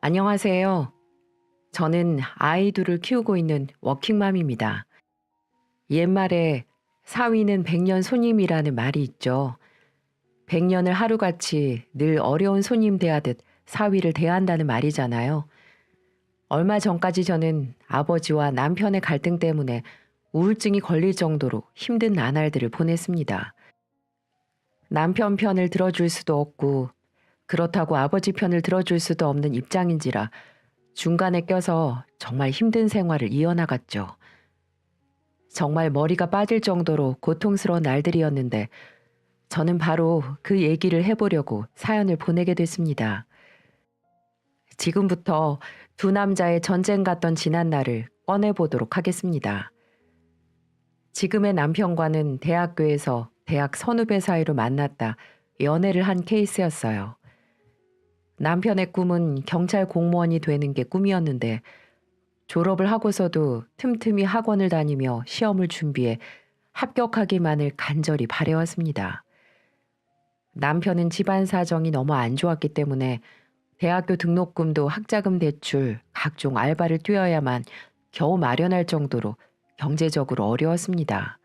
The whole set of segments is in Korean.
안녕하세요. 저는 아이 둘을 키우고 있는 워킹맘입니다. 옛말에 사위는 백년 손님이라는 말이 있죠. 백년을 하루같이 늘 어려운 손님 대하듯 사위를 대한다는 말이잖아요. 얼마 전까지 저는 아버지와 남편의 갈등 때문에 우울증이 걸릴 정도로 힘든 나날들을 보냈습니다. 남편 편을 들어줄 수도 없고 그렇다고 아버지 편을 들어줄 수도 없는 입장인지라 중간에 껴서 정말 힘든 생활을 이어나갔죠. 정말 머리가 빠질 정도로 고통스러운 날들이었는데 저는 바로 그 얘기를 해보려고 사연을 보내게 됐습니다. 지금부터 두 남자의 전쟁 같던 지난 날을 꺼내보도록 하겠습니다. 지금의 남편과는 대학교에서 대학 선후배 사이로 만났다 연애를 한 케이스였어요. 남편의 꿈은 경찰 공무원이 되는 게 꿈이었는데 졸업을 하고서도 틈틈이 학원을 다니며 시험을 준비해 합격하기만을 간절히 바래왔습니다. 남편은 집안 사정이 너무 안 좋았기 때문에 대학교 등록금도 학자금 대출, 각종 알바를 뛰어야만 겨우 마련할 정도로 경제적으로 어려웠습니다.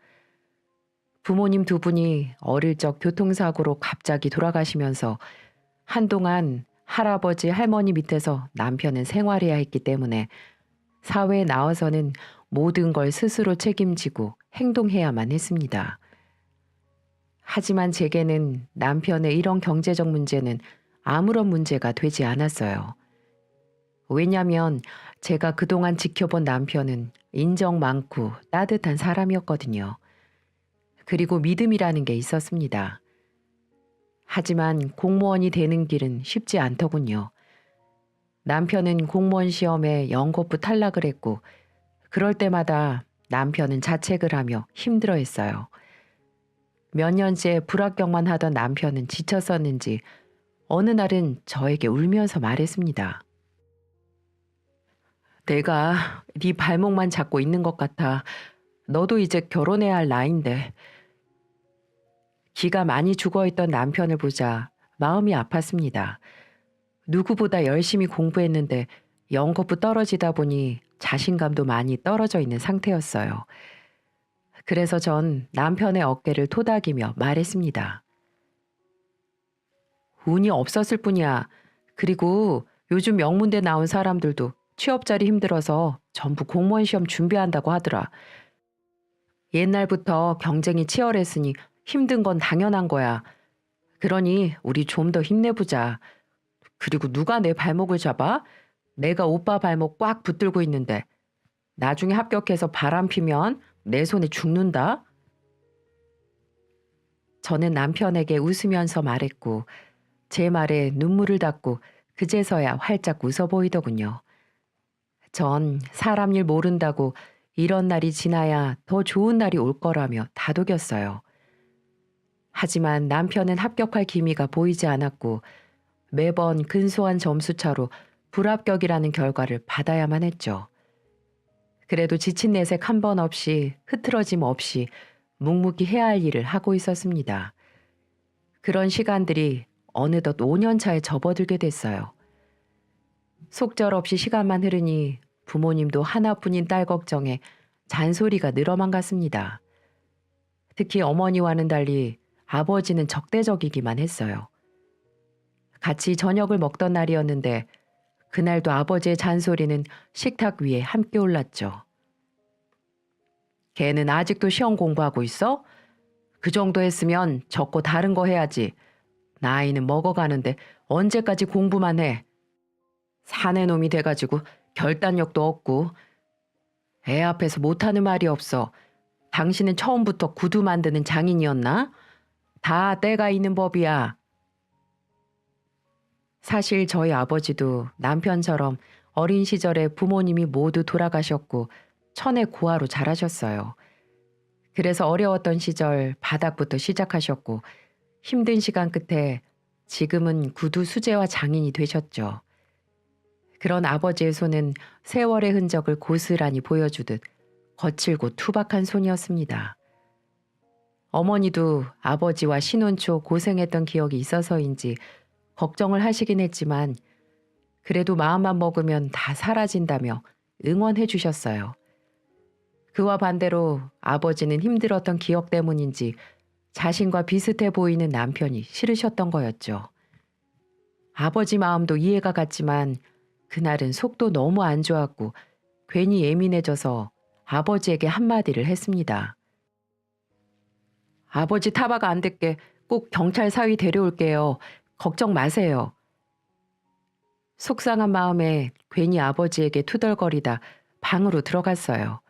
부모님 두 분이 어릴 적 교통사고로 갑자기 돌아가시면서 한동안 할아버지, 할머니 밑에서 남편은 생활해야 했기 때문에 사회에 나와서는 모든 걸 스스로 책임지고 행동해야만 했습니다. 하지만 제게는 남편의 이런 경제적 문제는 아무런 문제가 되지 않았어요. 왜냐면 제가 그동안 지켜본 남편은 인정 많고 따뜻한 사람이었거든요. 그리고 믿음이라는 게 있었습니다. 하지만 공무원이 되는 길은 쉽지 않더군요. 남편은 공무원 시험에 연거푸 탈락을 했고 그럴 때마다 남편은 자책을 하며 힘들어했어요. 몇 년째 불합격만 하던 남편은 지쳤었는지 어느 날은 저에게 울면서 말했습니다. 내가 네 발목만 잡고 있는 것 같아. 너도 이제 결혼해야 할 나이인데. 기가 많이 죽어있던 남편을 보자 마음이 아팠습니다. 누구보다 열심히 공부했는데 연거푸 떨어지다 보니 자신감도 많이 떨어져 있는 상태였어요. 그래서 전 남편의 어깨를 토닥이며 말했습니다. 운이 없었을 뿐이야. 그리고 요즘 명문대 나온 사람들도 취업 자리 힘들어서 전부 공무원 시험 준비한다고 하더라. 옛날부터 경쟁이 치열했으니 힘든 건 당연한 거야. 그러니 우리 좀 더 힘내보자. 그리고 누가 내 발목을 잡아? 내가 오빠 발목 꽉 붙들고 있는데 나중에 합격해서 바람 피면 내 손에 죽는다? 저는 남편에게 웃으면서 말했고 제 말에 눈물을 닦고 그제서야 활짝 웃어 보이더군요. 전 사람 일 모른다고 이런 날이 지나야 더 좋은 날이 올 거라며 다독였어요. 하지만 남편은 합격할 기미가 보이지 않았고 매번 근소한 점수차로 불합격이라는 결과를 받아야만 했죠. 그래도 지친 내색 한 번 없이 흐트러짐 없이 묵묵히 해야 할 일을 하고 있었습니다. 그런 시간들이 어느덧 5년 차에 접어들게 됐어요. 속절없이 시간만 흐르니 부모님도 하나뿐인 딸 걱정에 잔소리가 늘어만 갔습니다. 특히 어머니와는 달리 아버지는 적대적이기만 했어요. 같이 저녁을 먹던 날이었는데 그날도 아버지의 잔소리는 식탁 위에 함께 올랐죠. 걔는 아직도 시험 공부하고 있어? 그 정도 했으면 적고 다른 거 해야지. 나이는 먹어가는데 언제까지 공부만 해. 사내 놈이 돼가지고 결단력도 없고 애 앞에서 못하는 말이 없어. 당신은 처음부터 구두 만드는 장인이었나? 다 때가 있는 법이야. 사실 저희 아버지도 남편처럼 어린 시절에 부모님이 모두 돌아가셨고 천의 고아로 자라셨어요. 그래서 어려웠던 시절 바닥부터 시작하셨고 힘든 시간 끝에 지금은 구두 수제화 장인이 되셨죠. 그런 아버지의 손은 세월의 흔적을 고스란히 보여주듯 거칠고 투박한 손이었습니다. 어머니도 아버지와 신혼 초 고생했던 기억이 있어서인지 걱정을 하시긴 했지만 그래도 마음만 먹으면 다 사라진다며 응원해 주셨어요. 그와 반대로 아버지는 힘들었던 기억 때문인지 자신과 비슷해 보이는 남편이 싫으셨던 거였죠. 아버지 마음도 이해가 갔지만 그날은 속도 너무 안 좋았고 괜히 예민해져서 아버지에게 한마디를 했습니다. 아버지 타바가 안 됐게 꼭 경찰 사위 데려올게요. 걱정 마세요. 속상한 마음에 괜히 아버지에게 투덜거리다 방으로 들어갔어요.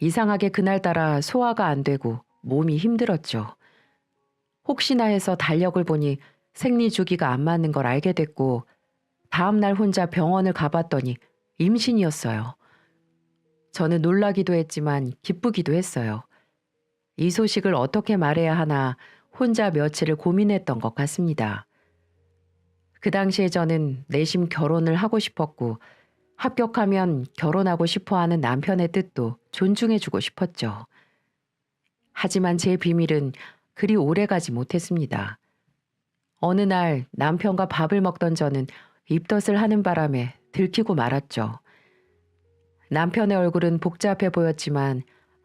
이상하게 그날따라 소화가 안 되고 몸이 힘들었죠. 혹시나 해서 달력을 보니 생리 주기가 안 맞는 걸 알게 됐고 다음날 혼자 병원을 가봤더니 임신이었어요. 저는 놀라기도 했지만 기쁘기도 했어요. 이 소식을 어떻게 말해야 하나 혼자 며칠을 고민했던 것 같습니다. 그 당시에 저는 내심 결혼을 하고 싶었고 합격하면 결혼하고 싶어 하는 남편의 뜻도 존중해주고 싶었죠. 하지만 제 비밀은 그리 오래가지 못했습니다. 어느 날 남편과 밥을 먹던 저는 입덧을 하는 바람에 들키고 말았죠. 남편의 얼굴은 복잡해 보였지만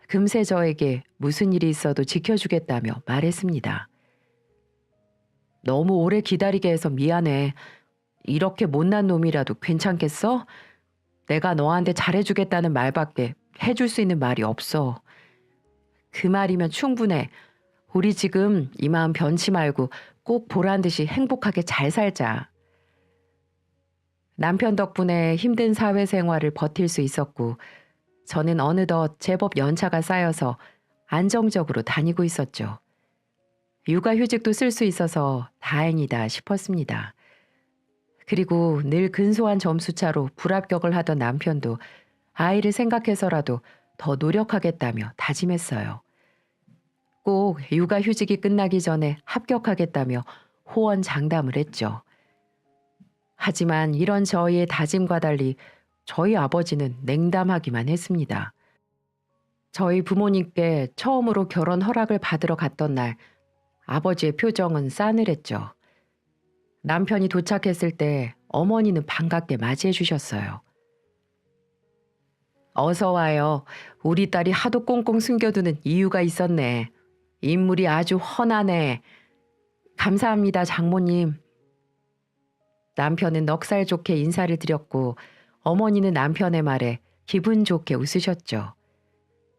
금세 저에게 무슨 일이 있어도 지켜주겠다며 말했습니다. 너무 오래 기다리게 해서 미안해. 이렇게 못난 놈이라도 괜찮겠어? 내가 너한테 잘해주겠다는 말밖에 해줄 수 있는 말이 없어. 그 말이면 충분해. 우리 지금 이 마음 변치 말고 꼭 보란 듯이 행복하게 잘 살자. 남편 덕분에 힘든 사회생활을 버틸 수 있었고 저는 어느덧 제법 연차가 쌓여서 안정적으로 다니고 있었죠. 육아휴직도 쓸 수 있어서 다행이다 싶었습니다. 그리고 늘 근소한 점수차로 불합격을 하던 남편도 아이를 생각해서라도 더 노력하겠다며 다짐했어요. 꼭 육아휴직이 끝나기 전에 합격하겠다며 호언장담을 했죠. 하지만 이런 저희의 다짐과 달리 저희 아버지는 냉담하기만 했습니다. 저희 부모님께 처음으로 결혼 허락을 받으러 갔던 날 아버지의 표정은 싸늘했죠. 남편이 도착했을 때 어머니는 반갑게 맞이해 주셨어요. 어서 와요. 우리 딸이 하도 꽁꽁 숨겨두는 이유가 있었네. 인물이 아주 훤하네. 감사합니다, 장모님. 남편은 넉살 좋게 인사를 드렸고 어머니는 남편의 말에 기분 좋게 웃으셨죠.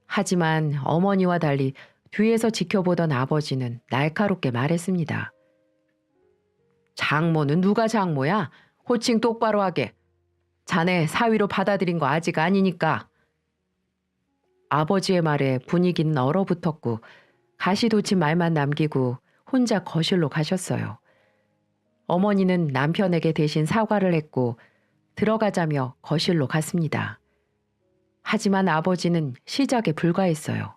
하지만 어머니와 달리 뒤에서 지켜보던 아버지는 날카롭게 말했습니다. 장모는 누가 장모야? 호칭 똑바로 하게. 자네 사위로 받아들인 거 아직 아니니까. 아버지의 말에 분위기는 얼어붙었고 가시돋친 말만 남기고 혼자 거실로 가셨어요. 어머니는 남편에게 대신 사과를 했고 들어가자며 거실로 갔습니다. 하지만 아버지는 시작에 불과했어요.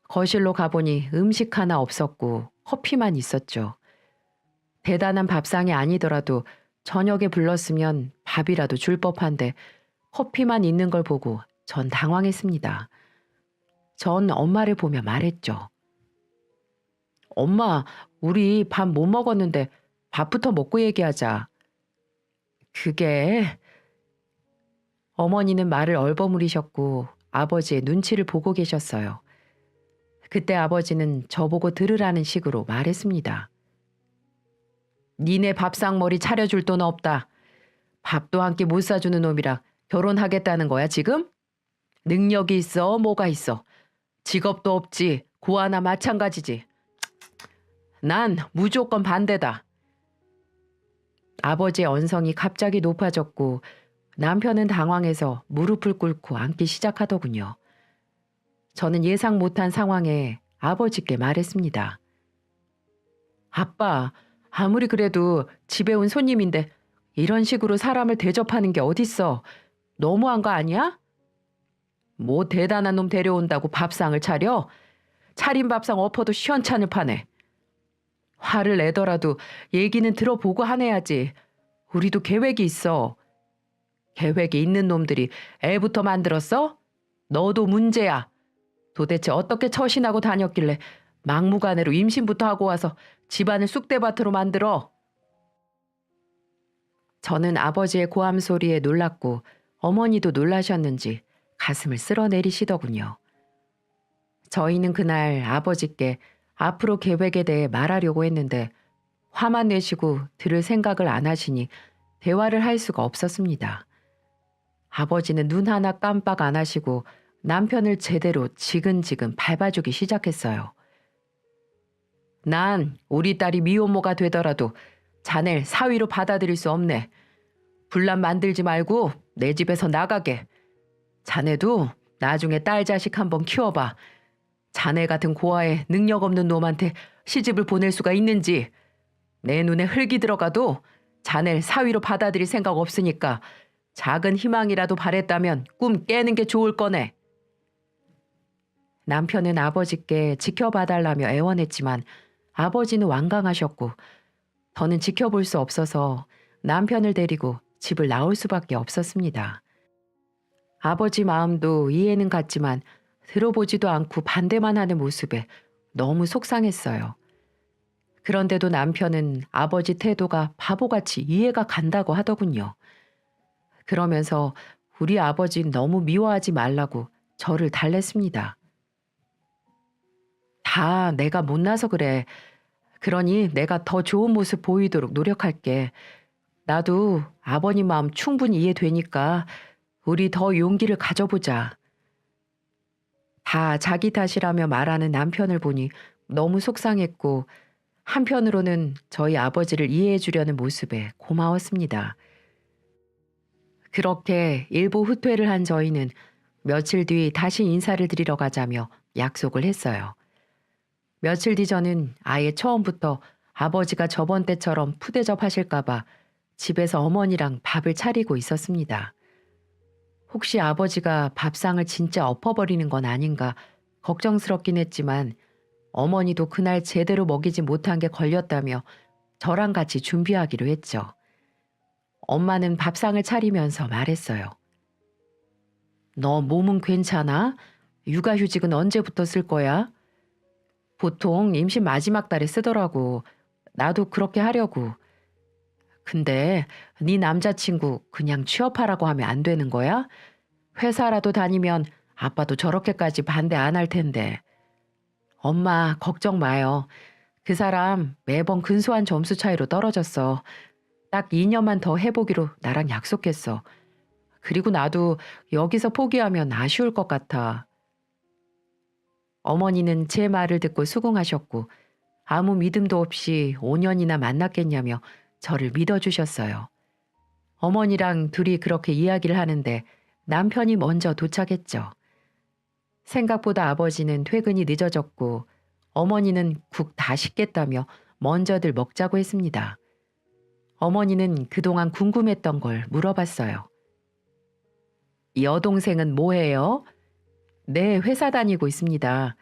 거실로 가보니 음식 하나 없었고 커피만 있었죠. 대단한 밥상이 아니더라도 저녁에 불렀으면 밥이라도 줄 법한데 커피만 있는 걸 보고 전 당황했습니다. 전 엄마를 보며 말했죠. 엄마, 우리 밥 못 먹었는데 밥부터 먹고 얘기하자. 그게... 어머니는 말을 얼버무리셨고 아버지의 눈치를 보고 계셨어요. 그때 아버지는 저보고 들으라는 식으로 말했습니다. 니네 밥상머리 차려줄 돈 없다. 밥도 한 끼 못 사주는 놈이랑 결혼하겠다는 거야 지금? 능력이 있어 뭐가 있어. 직업도 없지 고아나 마찬가지지. 난 무조건 반대다. 아버지의 언성이 갑자기 높아졌고 남편은 당황해서 무릎을 꿇고 앉기 시작하더군요. 저는 예상 못한 상황에 아버지께 말했습니다. 아빠, 아무리 그래도 집에 온 손님인데 이런 식으로 사람을 대접하는 게 어딨어. 너무한 거 아니야? 뭐 대단한 놈 데려온다고 밥상을 차려? 차린 밥상 엎어도 시원찮을 파네. 화를 내더라도 얘기는 들어보고 하내야지. 우리도 계획이 있어. 계획이 있는 놈들이 애부터 만들었어? 너도 문제야. 도대체 어떻게 처신하고 다녔길래 막무가내로 임신부터 하고 와서 집안을 쑥대밭으로 만들어? 저는 아버지의 고함 소리에 놀랐고 어머니도 놀라셨는지 가슴을 쓸어내리시더군요. 저희는 그날 아버지께 앞으로 계획에 대해 말하려고 했는데 화만 내시고 들을 생각을 안 하시니 대화를 할 수가 없었습니다. 아버지는 눈 하나 깜빡 안 하시고 남편을 제대로 지근지근 밟아주기 시작했어요. 난 우리 딸이 미혼모가 되더라도 자넬 사위로 받아들일 수 없네. 분란 만들지 말고 내 집에서 나가게. 자네도 나중에 딸 자식 한번 키워봐. 자네 같은 고아에 능력 없는 놈한테 시집을 보낼 수가 있는지. 내 눈에 흙이 들어가도 자넬 사위로 받아들일 생각 없으니까 작은 희망이라도 바랬다면 꿈 깨는 게 좋을 거네. 남편은 아버지께 지켜봐달라며 애원했지만 아버지는 완강하셨고 더는 지켜볼 수 없어서 남편을 데리고 집을 나올 수밖에 없었습니다. 아버지 마음도 이해는 갔지만 들어보지도 않고 반대만 하는 모습에 너무 속상했어요. 그런데도 남편은 아버지 태도가 바보같이 이해가 간다고 하더군요. 그러면서 우리 아버지 너무 미워하지 말라고 저를 달랬습니다. 다 내가 못나서 그래. 그러니 내가 더 좋은 모습 보이도록 노력할게. 나도 아버님 마음 충분히 이해되니까 우리 더 용기를 가져보자. 다 자기 탓이라며 말하는 남편을 보니 너무 속상했고 한편으로는 저희 아버지를 이해해 주려는 모습에 고마웠습니다. 그렇게 일부 후퇴를 한 저희는 며칠 뒤 다시 인사를 드리러 가자며 약속을 했어요. 며칠 뒤 저는 아예 처음부터 아버지가 저번 때처럼 푸대접하실까봐 집에서 어머니랑 밥을 차리고 있었습니다. 혹시 아버지가 밥상을 진짜 엎어버리는 건 아닌가 걱정스럽긴 했지만 어머니도 그날 제대로 먹이지 못한 게 걸렸다며 저랑 같이 준비하기로 했죠. 엄마는 밥상을 차리면서 말했어요. 너 몸은 괜찮아? 육아휴직은 언제부터 쓸 거야? 보통 임신 마지막 달에 쓰더라고. 나도 그렇게 하려고. 근데 네 남자친구 그냥 취업하라고 하면 안 되는 거야? 회사라도 다니면 아빠도 저렇게까지 반대 안 할 텐데. 엄마 걱정 마요. 그 사람 매번 근소한 점수 차이로 떨어졌어. 딱 2년만 더 해보기로 나랑 약속했어. 그리고 나도 여기서 포기하면 아쉬울 것 같아. 어머니는 제 말을 듣고 수긍하셨고 아무 믿음도 없이 5년이나 만났겠냐며 저를 믿어주셨어요. 어머니랑 둘이 그렇게 이야기를 하는데 남편이 먼저 도착했죠. 생각보다 아버지는 퇴근이 늦어졌고 어머니는 국 다 식겠다며 먼저들 먹자고 했습니다. 어머니는 그동안 궁금했던 걸 물어봤어요. 여동생은 뭐해요? 네, 회사 다니고 있습니다.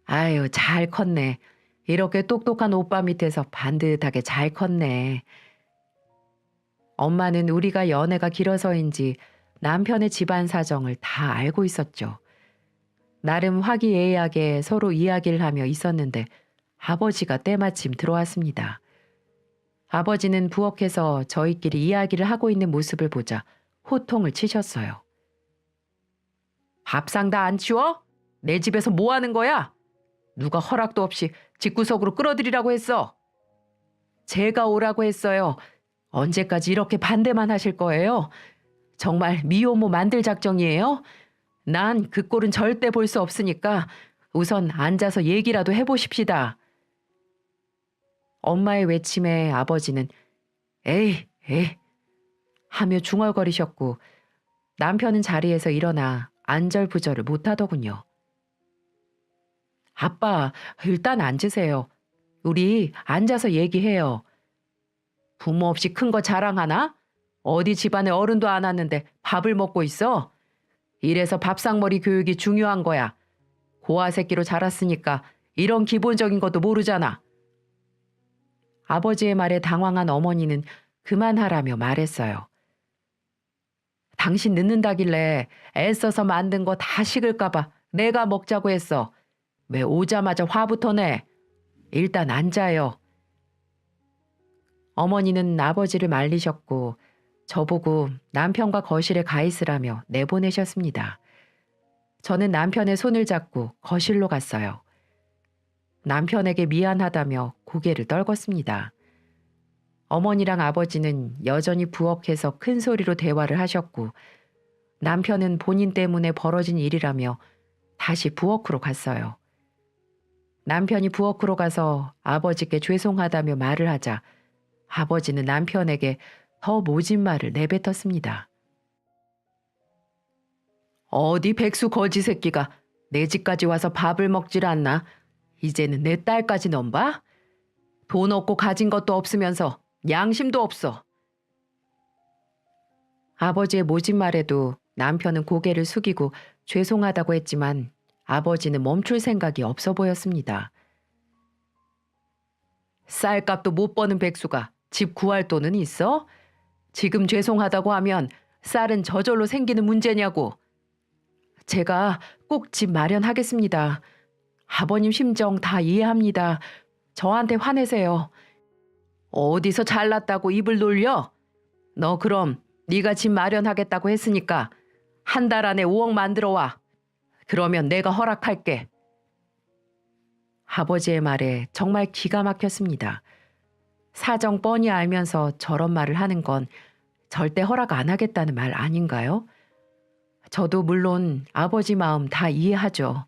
아유, 잘 컸네. 이렇게 똑똑한 오빠 밑에서 반듯하게 잘 컸네. 엄마는 우리가 연애가 길어서인지 남편의 집안 사정을 다 알고 있었죠. 나름 화기애애하게 서로 이야기를 하며 있었는데 아버지가 때마침 들어왔습니다. 아버지는 부엌에서 저희끼리 이야기를 하고 있는 모습을 보자 호통을 치셨어요. 밥상 다 안 치워? 내 집에서 뭐 하는 거야? 누가 허락도 없이 집구석으로 끌어들이라고 했어. 제가 오라고 했어요. 언제까지 이렇게 반대만 하실 거예요? 정말 미혼모 만들 작정이에요? 난 그 꼴은 절대 볼 수 없으니까 우선 앉아서 얘기라도 해보십시다. 엄마의 외침에 아버지는 에이 하며 중얼거리셨고 남편은 자리에서 일어나 안절부절을 못하더군요. 아빠, 일단 앉으세요. 우리 앉아서 얘기해요. 부모 없이 큰 거 자랑하나? 어디 집안에 어른도 안 왔는데 밥을 먹고 있어? 이래서 밥상머리 교육이 중요한 거야. 고아 새끼로 자랐으니까 이런 기본적인 것도 모르잖아. 아버지의 말에 당황한 어머니는 그만하라며 말했어요. 당신 늦는다길래 애써서 만든 거 다 식을까봐 내가 먹자고 했어. 왜 오자마자 화부터 내? 일단 앉아요. 어머니는 아버지를 말리셨고 저보고 남편과 거실에 가 있으라며 내보내셨습니다. 저는 남편의 손을 잡고 거실로 갔어요. 남편에게 미안하다며 고개를 떨궜습니다. 어머니랑 아버지는 여전히 부엌에서 큰 소리로 대화를 하셨고 남편은 본인 때문에 벌어진 일이라며 다시 부엌으로 갔어요. 남편이 부엌으로 가서 아버지께 죄송하다며 말을 하자 아버지는 남편에게 더 모진 말을 내뱉었습니다. 어디 백수 거지 새끼가 내 집까지 와서 밥을 먹질 않나? 이제는 내 딸까지 넘봐? 돈 없고 가진 것도 없으면서 양심도 없어. 아버지의 모진 말에도 남편은 고개를 숙이고 죄송하다고 했지만 아버지는 멈출 생각이 없어 보였습니다. 쌀값도 못 버는 백수가 집 구할 돈은 있어? 지금 죄송하다고 하면 쌀은 저절로 생기는 문제냐고. 제가 꼭 집 마련하겠습니다. 아버님 심정 다 이해합니다. 저한테 화내세요. 어디서 잘났다고 입을 놀려? 너 그럼 네가 집 마련하겠다고 했으니까 한 달 안에 5억 만들어 와. 그러면 내가 허락할게. 아버지의 말에 정말 기가 막혔습니다. 사정 뻔히 알면서 저런 말을 하는 건 절대 허락 안 하겠다는 말 아닌가요? 저도 물론 아버지 마음 다 이해하죠.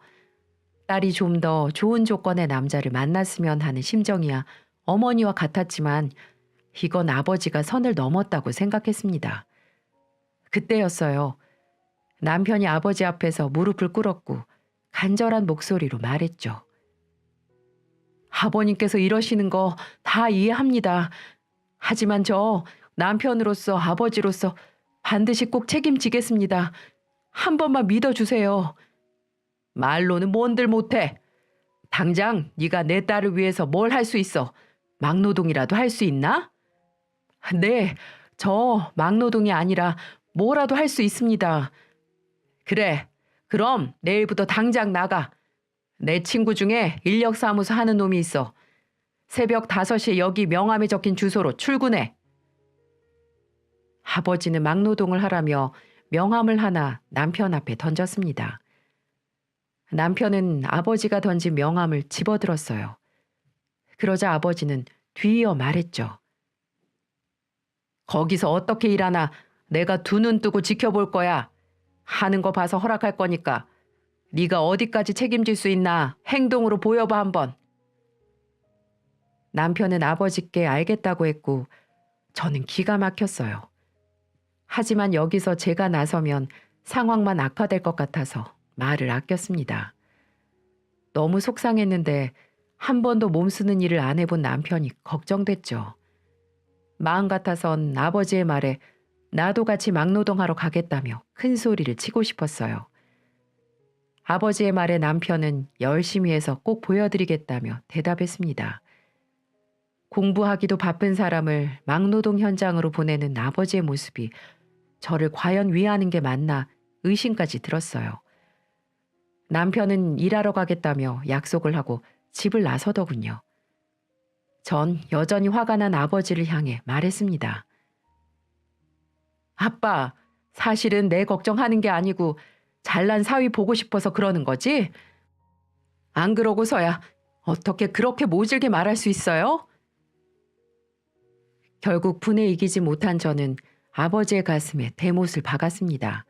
딸이 좀 더 좋은 조건의 남자를 만났으면 하는 심정이야 어머니와 같았지만 이건 아버지가 선을 넘었다고 생각했습니다. 그때였어요. 남편이 아버지 앞에서 무릎을 꿇었고 간절한 목소리로 말했죠. 아버님께서 이러시는 거 다 이해합니다. 하지만 저 남편으로서 아버지로서 반드시 꼭 책임지겠습니다. 한 번만 믿어주세요. 말로는 뭔들 못해. 당장 네가 내 딸을 위해서 뭘 할 수 있어? 막노동이라도 할 수 있나? 네, 저 막노동이 아니라 뭐라도 할 수 있습니다. 그래, 그럼 내일부터 당장 나가. 내 친구 중에 인력사무소 하는 놈이 있어. 새벽 5시에 여기 명함에 적힌 주소로 출근해. 아버지는 막노동을 하라며 명함을 하나 남편 앞에 던졌습니다. 남편은 아버지가 던진 명함을 집어들었어요. 그러자 아버지는 뒤이어 말했죠. 거기서 어떻게 일하나 내가 두 눈 뜨고 지켜볼 거야. 하는 거 봐서 허락할 거니까 네가 어디까지 책임질 수 있나 행동으로 보여봐 한번. 남편은 아버지께 알겠다고 했고 저는 기가 막혔어요. 하지만 여기서 제가 나서면 상황만 악화될 것 같아서 말을 아꼈습니다. 너무 속상했는데 한 번도 몸 쓰는 일을 안 해본 남편이 걱정됐죠. 마음 같아선 아버지의 말에 나도 같이 막노동하러 가겠다며 큰 소리를 치고 싶었어요. 아버지의 말에 남편은 열심히 해서 꼭 보여드리겠다며 대답했습니다. 공부하기도 바쁜 사람을 막노동 현장으로 보내는 아버지의 모습이 저를 과연 위하는 게 맞나 의심까지 들었어요. 남편은 일하러 가겠다며 약속을 하고 집을 나서더군요. 전 여전히 화가 난 아버지를 향해 말했습니다. 아빠, 사실은 내 걱정하는 게 아니고 잘난 사위 보고 싶어서 그러는 거지? 안 그러고서야 어떻게 그렇게 모질게 말할 수 있어요? 결국 분에 이기지 못한 저는 아버지의 가슴에 대못을 박았습니다.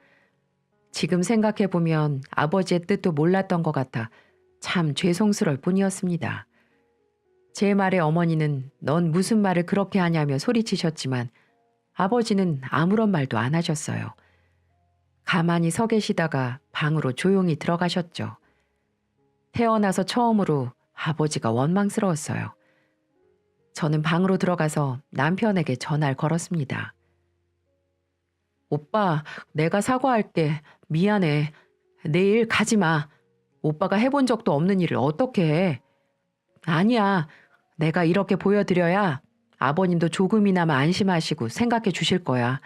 지금 생각해보면 아버지의 뜻도 몰랐던 것 같아 참 죄송스러울 뿐이었습니다. 제 말에 어머니는 넌 무슨 말을 그렇게 하냐며 소리치셨지만 아버지는 아무런 말도 안 하셨어요. 가만히 서 계시다가 방으로 조용히 들어가셨죠. 태어나서 처음으로 아버지가 원망스러웠어요. 저는 방으로 들어가서 남편에게 전화를 걸었습니다. 오빠, 내가 사과할게. 미안해. 내일 가지 마. 오빠가 해본 적도 없는 일을 어떻게 해. 아니야. 내가 이렇게 보여드려야 아버님도 조금이나마 안심하시고 생각해 주실 거야.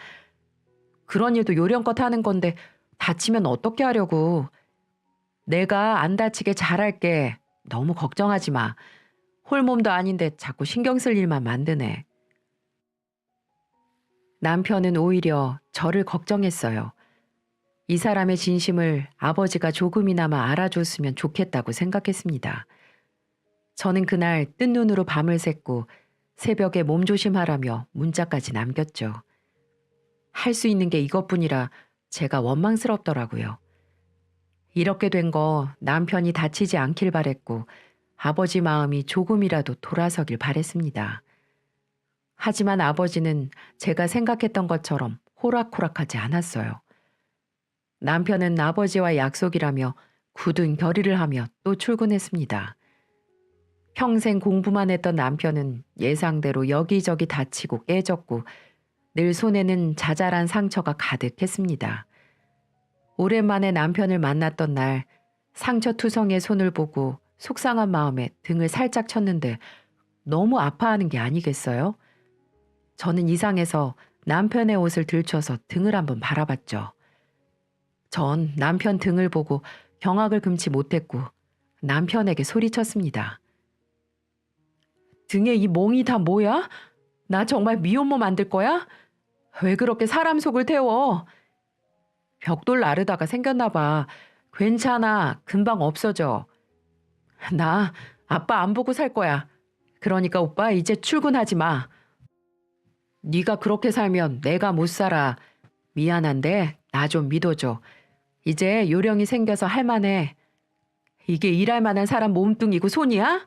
그런 일도 요령껏 하는 건데 다치면 어떻게 하려고. 내가 안 다치게 잘할게. 너무 걱정하지 마. 홀몸도 아닌데 자꾸 신경 쓸 일만 만드네. 남편은 오히려 저를 걱정했어요. 이 사람의 진심을 아버지가 조금이나마 알아줬으면 좋겠다고 생각했습니다. 저는 그날 뜬 눈으로 밤을 샜고 새벽에 몸조심하라며 문자까지 남겼죠. 할 수 있는 게 이것뿐이라 제가 원망스럽더라고요. 이렇게 된 거 남편이 다치지 않길 바랬고 아버지 마음이 조금이라도 돌아서길 바랬습니다. 하지만 아버지는 제가 생각했던 것처럼 호락호락하지 않았어요. 남편은 아버지와 약속이라며 굳은 결의를 하며 또 출근했습니다. 평생 공부만 했던 남편은 예상대로 여기저기 다치고 깨졌고 늘 손에는 자잘한 상처가 가득했습니다. 오랜만에 남편을 만났던 날 상처투성의 손을 보고 속상한 마음에 등을 살짝 쳤는데 너무 아파하는 게 아니겠어요? 저는 이상해서 남편의 옷을 들춰서 등을 한번 바라봤죠. 전 남편 등을 보고 경악을 금치 못했고 남편에게 소리쳤습니다. 등에 이 멍이 다 뭐야? 나 정말 미혼모 만들 거야? 왜 그렇게 사람 속을 태워? 벽돌 나르다가 생겼나 봐. 괜찮아. 금방 없어져. 나 아빠 안 보고 살 거야. 그러니까 오빠 이제 출근하지 마. 네가 그렇게 살면 내가 못 살아. 미안한데 나 좀 믿어줘. 이제 요령이 생겨서 할만해. 이게 일할 만한 사람 몸뚱이고 손이야?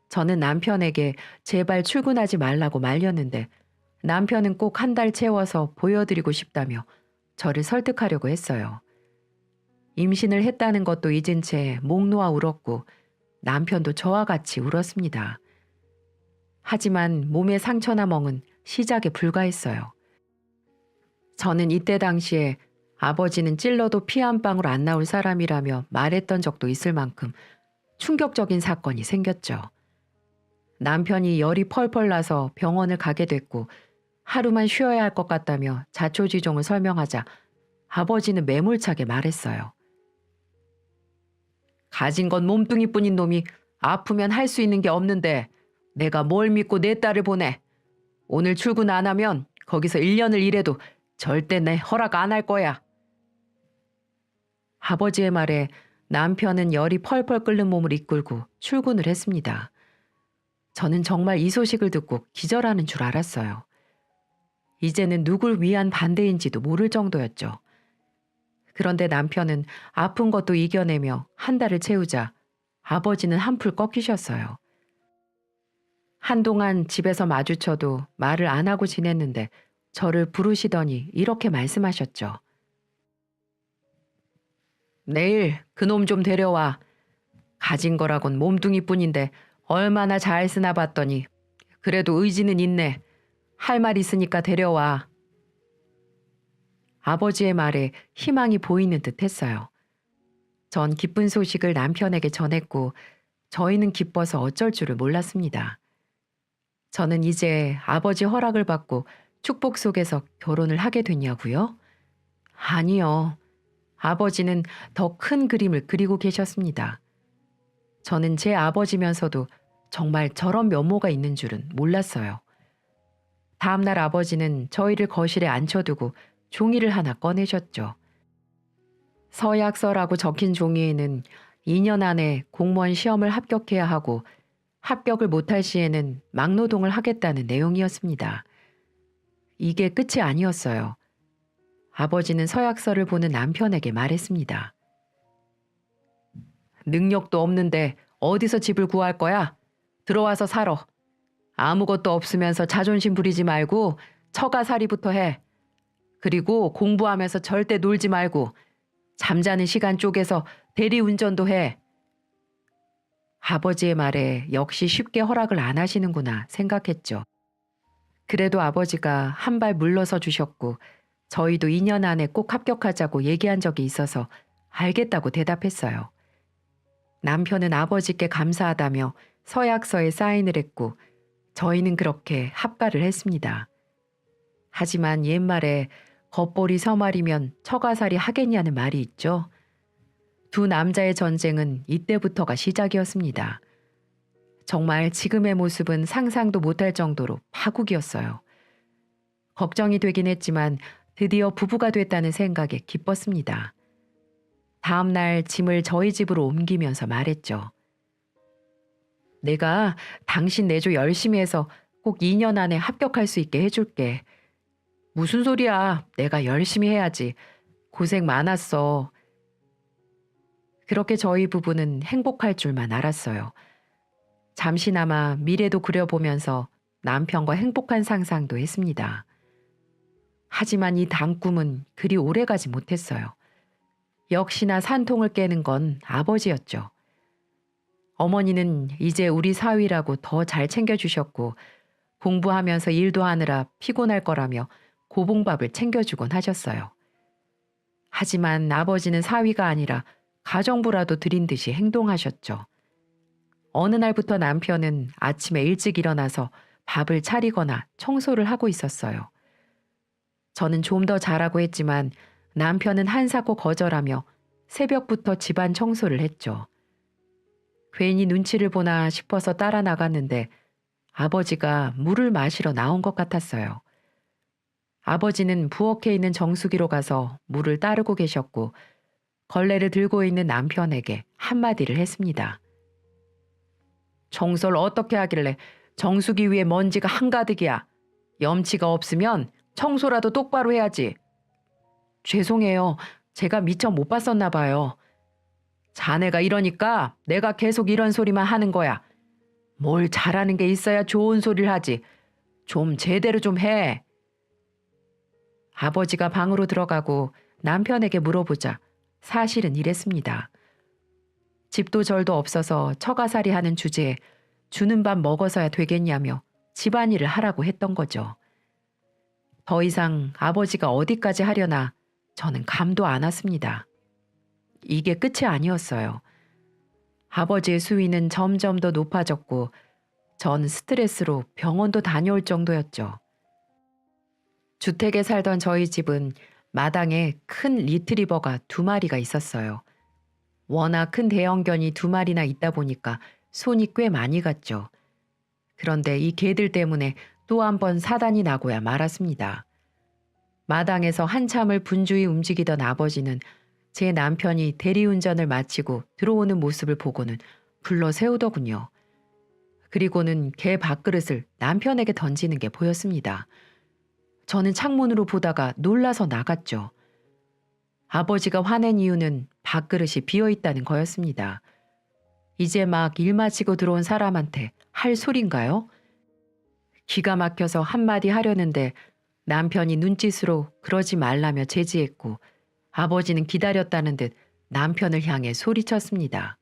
저는 남편에게 제발 출근하지 말라고 말렸는데 남편은 꼭 한 달 채워서 보여드리고 싶다며 저를 설득하려고 했어요. 임신을 했다는 것도 잊은 채 목 놓아 울었고 남편도 저와 같이 울었습니다. 하지만 몸의 상처나 멍은 시작에 불과했어요. 저는 이때 당시에 아버지는 찔러도 피 한 방울 안 나올 사람이라며 말했던 적도 있을 만큼 충격적인 사건이 생겼죠. 남편이 열이 펄펄 나서 병원을 가게 됐고 하루만 쉬어야 할 것 같다며 자초지종을 설명하자 아버지는 매몰차게 말했어요. 가진 건 몸뚱이뿐인 놈이 아프면 할 수 있는 게 없는데 내가 뭘 믿고 내 딸을 보내. 오늘 출근 안 하면 거기서 1년을 일해도 절대 내 허락 안 할 거야. 아버지의 말에 남편은 열이 펄펄 끓는 몸을 이끌고 출근을 했습니다. 저는 정말 이 소식을 듣고 기절하는 줄 알았어요. 이제는 누굴 위한 반대인지도 모를 정도였죠. 그런데 남편은 아픈 것도 이겨내며 한 달을 채우자 아버지는 한풀 꺾이셨어요. 한동안 집에서 마주쳐도 말을 안 하고 지냈는데 저를 부르시더니 이렇게 말씀하셨죠. 내일 그놈 좀 데려와. 가진 거라곤 몸뚱이뿐인데 얼마나 잘 쓰나 봤더니 그래도 의지는 있네. 할 말 있으니까 데려와. 아버지의 말에 희망이 보이는 듯 했어요. 전 기쁜 소식을 남편에게 전했고 저희는 기뻐서 어쩔 줄을 몰랐습니다. 저는 이제 아버지 허락을 받고 축복 속에서 결혼을 하게 됐냐고요? 아니요. 아버지는 더 큰 그림을 그리고 계셨습니다. 저는 제 아버지면서도 정말 저런 면모가 있는 줄은 몰랐어요. 다음날 아버지는 저희를 거실에 앉혀두고 종이를 하나 꺼내셨죠. 서약서라고 적힌 종이에는 2년 안에 공무원 시험을 합격해야 하고 합격을 못할 시에는 막노동을 하겠다는 내용이었습니다. 이게 끝이 아니었어요. 아버지는 서약서를 보는 남편에게 말했습니다. 능력도 없는데 어디서 집을 구할 거야? 들어와서 살아. 아무것도 없으면서 자존심 부리지 말고 처가살이부터 해. 그리고 공부하면서 절대 놀지 말고 잠자는 시간 쪼개서 대리운전도 해. 아버지의 말에 역시 쉽게 허락을 안 하시는구나 생각했죠. 그래도 아버지가 한 발 물러서 주셨고 저희도 2년 안에 꼭 합격하자고 얘기한 적이 있어서 알겠다고 대답했어요. 남편은 아버지께 감사하다며 서약서에 사인을 했고 저희는 그렇게 합가를 했습니다. 하지만 옛말에 겉보리 서말이면 처가살이 하겠냐는 말이 있죠. 두 남자의 전쟁은 이때부터가 시작이었습니다. 정말 지금의 모습은 상상도 못할 정도로 파국이었어요. 걱정이 되긴 했지만 드디어 부부가 됐다는 생각에 기뻤습니다. 다음 날 짐을 저희 집으로 옮기면서 말했죠. 내가 당신 내조 열심히 해서 꼭 2년 안에 합격할 수 있게 해줄게. 무슨 소리야. 내가 열심히 해야지. 고생 많았어. 그렇게 저희 부부는 행복할 줄만 알았어요. 잠시나마 미래도 그려보면서 남편과 행복한 상상도 했습니다. 하지만 이 단꿈은 그리 오래가지 못했어요. 역시나 산통을 깨는 건 아버지였죠. 어머니는 이제 우리 사위라고 더 잘 챙겨주셨고 공부하면서 일도 하느라 피곤할 거라며 고봉밥을 챙겨주곤 하셨어요. 하지만 아버지는 사위가 아니라 가정부라도 드린 듯이 행동하셨죠. 어느 날부터 남편은 아침에 일찍 일어나서 밥을 차리거나 청소를 하고 있었어요. 저는 좀 더 잘하고 했지만 남편은 한사코 거절하며 새벽부터 집안 청소를 했죠. 괜히 눈치를 보나 싶어서 따라 나갔는데 아버지가 물을 마시러 나온 것 같았어요. 아버지는 부엌에 있는 정수기로 가서 물을 따르고 계셨고 걸레를 들고 있는 남편에게 한마디를 했습니다. 청소를 어떻게 하길래 정수기 위에 먼지가 한가득이야. 염치가 없으면 청소라도 똑바로 해야지. 죄송해요. 제가 미처 못 봤었나 봐요. 자네가 이러니까 내가 계속 이런 소리만 하는 거야. 뭘 잘하는 게 있어야 좋은 소리를 하지. 좀 제대로 좀 해. 아버지가 방으로 들어가고 남편에게 물어보자 사실은 이랬습니다. 집도 절도 없어서 처가살이 하는 주제에 주는 밥 먹어서야 되겠냐며 집안일을 하라고 했던 거죠. 더 이상 아버지가 어디까지 하려나 저는 감도 안 왔습니다. 이게 끝이 아니었어요. 아버지의 수위는 점점 더 높아졌고 전 스트레스로 병원도 다녀올 정도였죠. 주택에 살던 저희 집은 마당에 큰 리트리버가 2마리가 있었어요. 워낙 큰 대형견이 2마리나 있다 보니까 손이 꽤 많이 갔죠. 그런데 이 개들 때문에 또 한 번 사단이 나고야 말았습니다. 마당에서 한참을 분주히 움직이던 아버지는 제 남편이 대리운전을 마치고 들어오는 모습을 보고는 불러 세우더군요. 그리고는 개 밥그릇을 남편에게 던지는 게 보였습니다. 저는 창문으로 보다가 놀라서 나갔죠. 아버지가 화낸 이유는 밥그릇이 비어있다는 거였습니다. 이제 막 일 마치고 들어온 사람한테 할 소린가요? 기가 막혀서 한마디 하려는데 남편이 눈짓으로 그러지 말라며 제지했고 아버지는 기다렸다는 듯 남편을 향해 소리쳤습니다.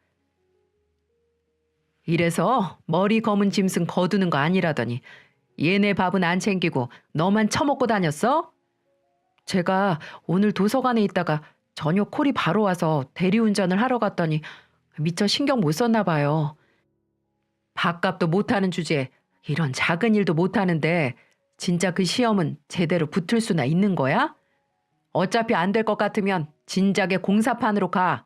이래서 머리 검은 짐승 거두는 거 아니라더니 얘네 밥은 안 챙기고 너만 처먹고 다녔어? 제가 오늘 도서관에 있다가 저녁 콜이 바로 와서 대리운전을 하러 갔더니 미처 신경 못 썼나 봐요. 밥값도 못하는 주제에 이런 작은 일도 못하는데 진짜 그 시험은 제대로 붙을 수나 있는 거야? 어차피 안 될 것 같으면 진작에 공사판으로 가.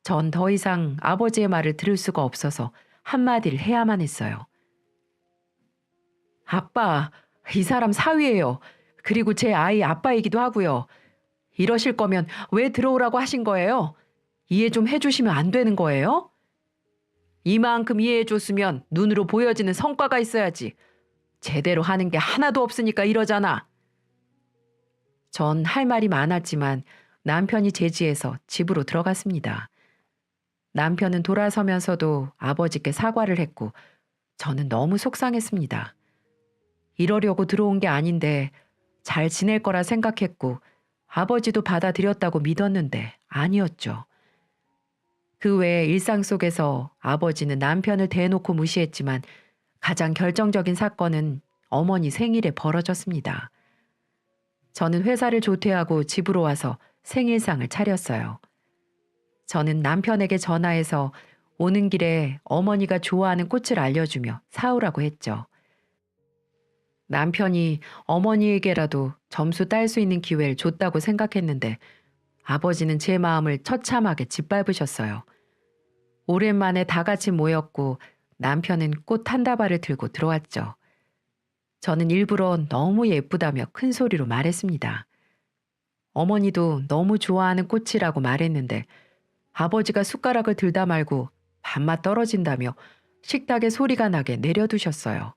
전 더 이상 아버지의 말을 들을 수가 없어서 한마디를 해야만 했어요. 아빠, 이 사람 사위예요. 그리고 제 아이 아빠이기도 하고요. 이러실 거면 왜 들어오라고 하신 거예요? 이해 좀 해주시면 안 되는 거예요? 이만큼 이해해줬으면 눈으로 보여지는 성과가 있어야지. 제대로 하는 게 하나도 없으니까 이러잖아. 전 할 말이 많았지만 남편이 제지해서 집으로 들어갔습니다. 남편은 돌아서면서도 아버지께 사과를 했고 저는 너무 속상했습니다. 이러려고 들어온 게 아닌데 잘 지낼 거라 생각했고 아버지도 받아들였다고 믿었는데 아니었죠. 그 외에 일상 속에서 아버지는 남편을 대놓고 무시했지만 가장 결정적인 사건은 어머니 생일에 벌어졌습니다. 저는 회사를 조퇴하고 집으로 와서 생일상을 차렸어요. 저는 남편에게 전화해서 오는 길에 어머니가 좋아하는 꽃을 알려주며 사오라고 했죠. 남편이 어머니에게라도 점수 딸 수 있는 기회를 줬다고 생각했는데 아버지는 제 마음을 처참하게 짓밟으셨어요. 오랜만에 다 같이 모였고 남편은 꽃 한 다발을 들고 들어왔죠. 저는 일부러 너무 예쁘다며 큰 소리로 말했습니다. 어머니도 너무 좋아하는 꽃이라고 말했는데 아버지가 숟가락을 들다 말고 밥맛 떨어진다며 식탁에 소리가 나게 내려두셨어요.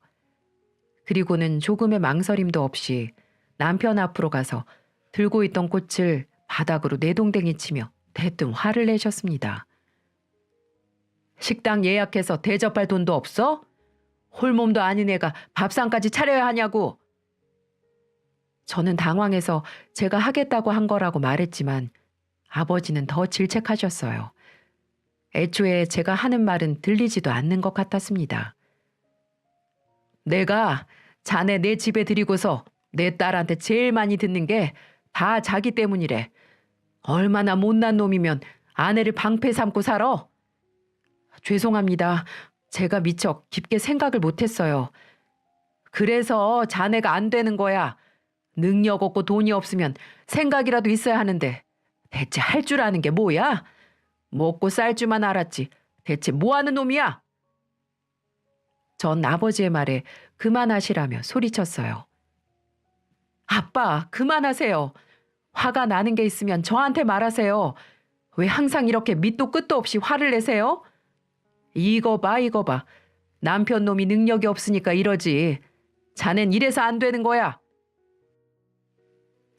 그리고는 조금의 망설임도 없이 남편 앞으로 가서 들고 있던 꽃을 바닥으로 내동댕이 치며 대뜸 화를 내셨습니다. 식당 예약해서 대접할 돈도 없어? 홀몸도 아닌 애가 밥상까지 차려야 하냐고. 저는 당황해서 제가 하겠다고 한 거라고 말했지만 아버지는 더 질책하셨어요. 애초에 제가 하는 말은 들리지도 않는 것 같았습니다. 내가 자네 내 집에 들이고서 내 딸한테 제일 많이 듣는 게 다 자기 때문이래. 얼마나 못난 놈이면 아내를 방패 삼고 살아? 죄송합니다. 제가 미처 깊게 생각을 못했어요. 그래서 자네가 안 되는 거야. 능력 없고 돈이 없으면 생각이라도 있어야 하는데 대체 할 줄 아는 게 뭐야? 먹고 쌀 줄만 알았지. 대체 뭐 하는 놈이야? 전 아버지의 말에 그만하시라며 소리쳤어요. 아빠, 그만하세요. 화가 나는 게 있으면 저한테 말하세요. 왜 항상 이렇게 밑도 끝도 없이 화를 내세요? 이거 봐, 이거 봐. 남편 놈이 능력이 없으니까 이러지. 자넨 이래서 안 되는 거야.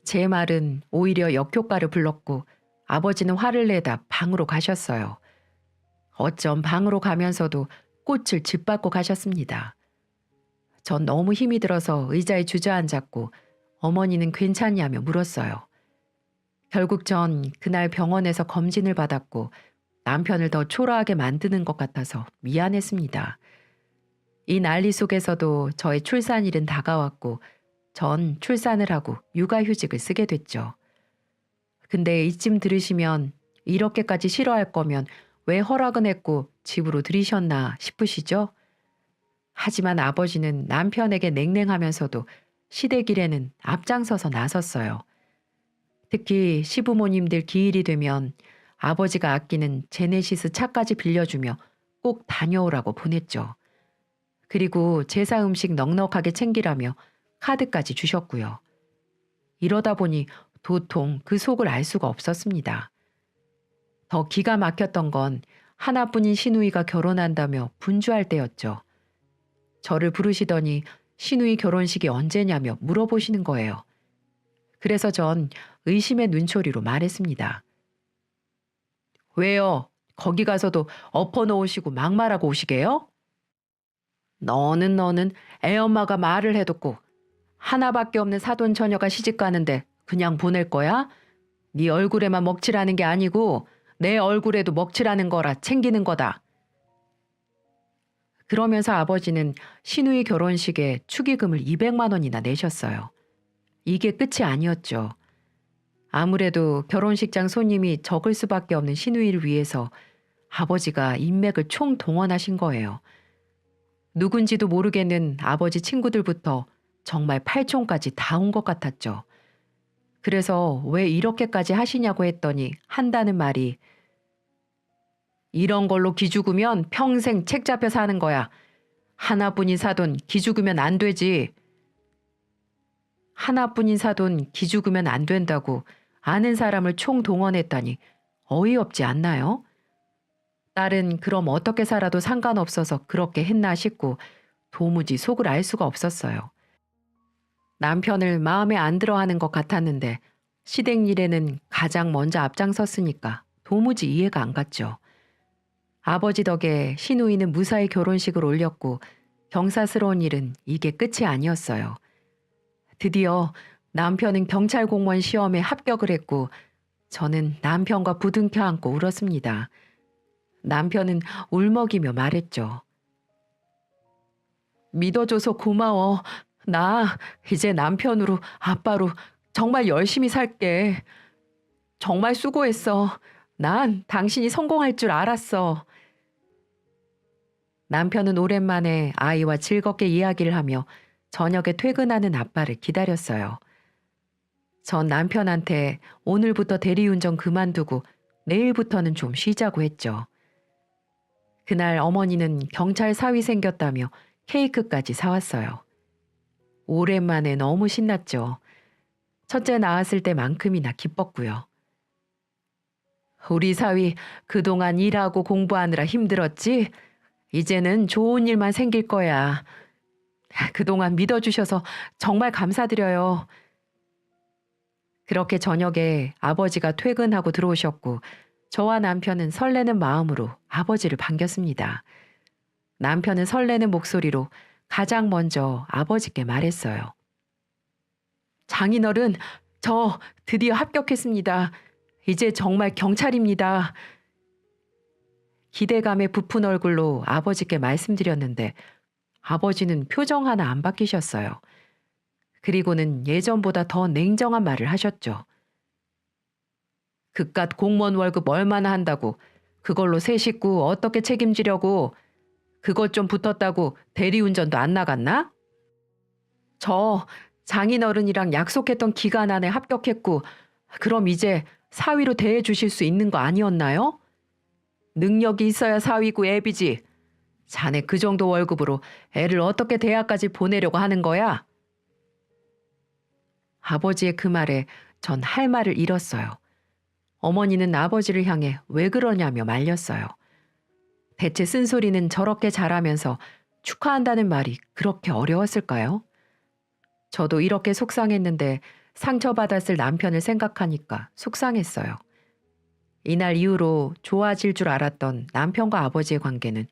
제 말은 오히려 역효과를 불렀고 아버지는 화를 내다 방으로 가셨어요. 어쩜 방으로 가면서도 꽃을 짓밟고 가셨습니다. 전 너무 힘이 들어서 의자에 주저앉았고 어머니는 괜찮냐며 물었어요. 결국 전 그날 병원에서 검진을 받았고 남편을 더 초라하게 만드는 것 같아서 미안했습니다. 이 난리 속에서도 저의 출산일은 다가왔고 전 출산을 하고 육아휴직을 쓰게 됐죠. 근데 이쯤 들으시면 이렇게까지 싫어할 거면 왜 허락은 했고 집으로 들이셨나 싶으시죠? 하지만 아버지는 남편에게 냉랭하면서도 시댁일에는 앞장서서 나섰어요. 특히 시부모님들 기일이 되면 아버지가 아끼는 제네시스 차까지 빌려주며 꼭 다녀오라고 보냈죠. 그리고 제사 음식 넉넉하게 챙기라며 카드까지 주셨고요. 이러다 보니 도통 그 속을 알 수가 없었습니다. 더 기가 막혔던 건 하나뿐인 시누이가 결혼한다며 분주할 때였죠. 저를 부르시더니 시누이 결혼식이 언제냐며 물어보시는 거예요. 그래서 전 의심의 눈초리로 말했습니다. 왜요? 거기 가서도 엎어놓으시고 막말하고 오시게요? 너는 애엄마가 말을 해뒀고 하나밖에 없는 사돈 처녀가 시집 가는데 그냥 보낼 거야? 네 얼굴에만 먹칠하는 게 아니고 내 얼굴에도 먹칠하는 거라 챙기는 거다. 그러면서 아버지는 시누이 결혼식에 축의금을 200만 원이나 내셨어요. 이게 끝이 아니었죠. 아무래도 결혼식장 손님이 적을 수밖에 없는 시누이를 위해서 아버지가 인맥을 총동원하신 거예요. 누군지도 모르겠는 아버지 친구들부터 정말 팔촌까지 다 온 것 같았죠. 그래서 왜 이렇게까지 하시냐고 했더니 한다는 말이 이런 걸로 기죽으면 평생 책 잡혀 사는 거야. 하나뿐인 사돈 기죽으면 안 되지. 하나뿐인 사돈 기죽으면 안 된다고 아는 사람을 총동원했다니 어이없지 않나요? 딸은 그럼 어떻게 살아도 상관없어서 그렇게 했나 싶고 도무지 속을 알 수가 없었어요. 남편을 마음에 안 들어하는 것 같았는데 시댁 일에는 가장 먼저 앞장섰으니까 도무지 이해가 안 갔죠. 아버지 덕에 시누이는 무사히 결혼식을 올렸고 경사스러운 일은 이게 끝이 아니었어요. 드디어 남편은 경찰 공무원 시험에 합격을 했고 저는 남편과 부둥켜 안고 울었습니다. 남편은 울먹이며 말했죠. 믿어줘서 고마워. 나 이제 남편으로 아빠로 정말 열심히 살게. 정말 수고했어. 난 당신이 성공할 줄 알았어. 남편은 오랜만에 아이와 즐겁게 이야기를 하며 저녁에 퇴근하는 아빠를 기다렸어요. 전 남편한테 오늘부터 대리운전 그만두고 내일부터는 좀 쉬자고 했죠. 그날 어머니는 경찰 사위 생겼다며 케이크까지 사왔어요. 오랜만에 너무 신났죠. 첫째 낳았을 때만큼이나 기뻤고요. 우리 사위 그동안 일하고 공부하느라 힘들었지? 이제는 좋은 일만 생길 거야. 그동안 믿어주셔서 정말 감사드려요. 그렇게 저녁에 아버지가 퇴근하고 들어오셨고 저와 남편은 설레는 마음으로 아버지를 반겼습니다. 남편은 설레는 목소리로 가장 먼저 아버지께 말했어요. 장인어른, 저 드디어 합격했습니다. 이제 정말 경찰입니다. 기대감에 부푼 얼굴로 아버지께 말씀드렸는데 아버지는 표정 하나 안 바뀌셨어요. 그리고는 예전보다 더 냉정한 말을 하셨죠. 그깟 공무원 월급 얼마나 한다고 그걸로 새 식구 어떻게 책임지려고 그것 좀 붙었다고 대리운전도 안 나갔나? 저 장인어른이랑 약속했던 기간 안에 합격했고 그럼 이제 사위로 대해 주실 수 있는 거 아니었나요? 능력이 있어야 사위고 애비지. 자네 그 정도 월급으로 애를 어떻게 대학까지 보내려고 하는 거야? 아버지의 그 말에 전 할 말을 잃었어요. 어머니는 아버지를 향해 왜 그러냐며 말렸어요. 대체 쓴소리는 저렇게 잘하면서 축하한다는 말이 그렇게 어려웠을까요? 저도 이렇게 속상했는데 상처받았을 남편을 생각하니까 속상했어요. 이날 이후로 좋아질 줄 알았던 남편과 아버지의 관계는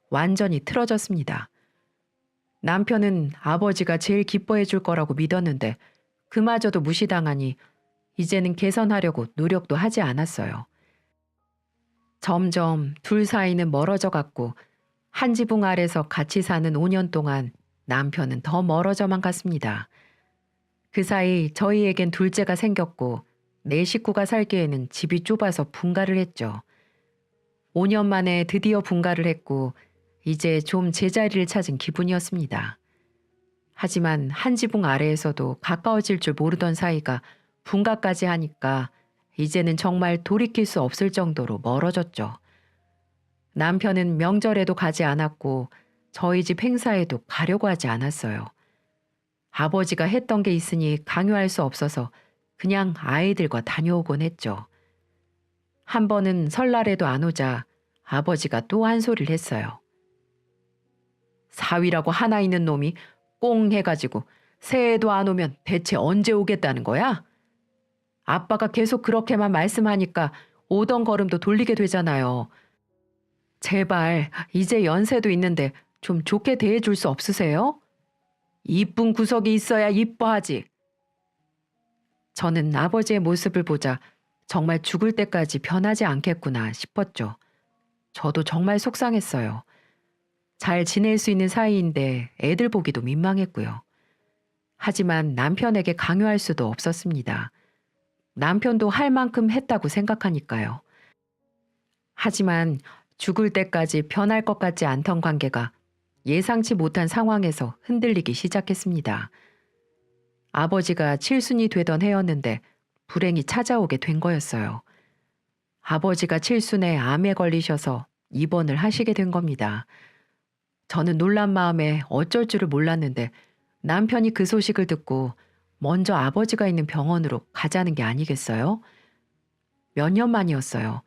완전히 틀어졌습니다. 남편은 아버지가 제일 기뻐해 줄 거라고 믿었는데 그마저도 무시당하니 이제는 개선하려고 노력도 하지 않았어요. 점점 둘 사이는 멀어져 갔고 한 지붕 아래서 같이 사는 5년 동안 남편은 더 멀어져만 갔습니다. 그 사이 저희에겐 둘째가 생겼고 네 식구가 살기에는 집이 좁아서 분가를 했죠. 5년 만에 드디어 분가를 했고 이제 좀 제자리를 찾은 기분이었습니다. 하지만 한 지붕 아래에서도 가까워질 줄 모르던 사이가 분가까지 하니까 이제는 정말 돌이킬 수 없을 정도로 멀어졌죠. 남편은 명절에도 가지 않았고 저희 집 행사에도 가려고 하지 않았어요. 아버지가 했던 게 있으니 강요할 수 없어서 그냥 아이들과 다녀오곤 했죠. 한 번은 설날에도 안 오자 아버지가 또 한 소리를 했어요. 사위라고 하나 있는 놈이 꽁 해가지고 새해도 안 오면 대체 언제 오겠다는 거야? 아빠가 계속 그렇게만 말씀하니까 오던 걸음도 돌리게 되잖아요. 제발 이제 연세도 있는데 좀 좋게 대해줄 수 없으세요? 이쁜 구석이 있어야 이뻐하지. 저는 아버지의 모습을 보자 정말 죽을 때까지 변하지 않겠구나 싶었죠. 저도 정말 속상했어요. 잘 지낼 수 있는 사이인데 애들 보기도 민망했고요. 하지만 남편에게 강요할 수도 없었습니다. 남편도 할 만큼 했다고 생각하니까요. 하지만 죽을 때까지 변할 것 같지 않던 관계가 예상치 못한 상황에서 흔들리기 시작했습니다. 아버지가 칠순이 되던 해였는데 불행이 찾아오게 된 거였어요. 아버지가 칠순에 암에 걸리셔서 입원을 하시게 된 겁니다. 저는 놀란 마음에 어쩔 줄을 몰랐는데 남편이 그 소식을 듣고 먼저 아버지가 있는 병원으로 가자는 게 아니겠어요? 몇 년 만이었어요.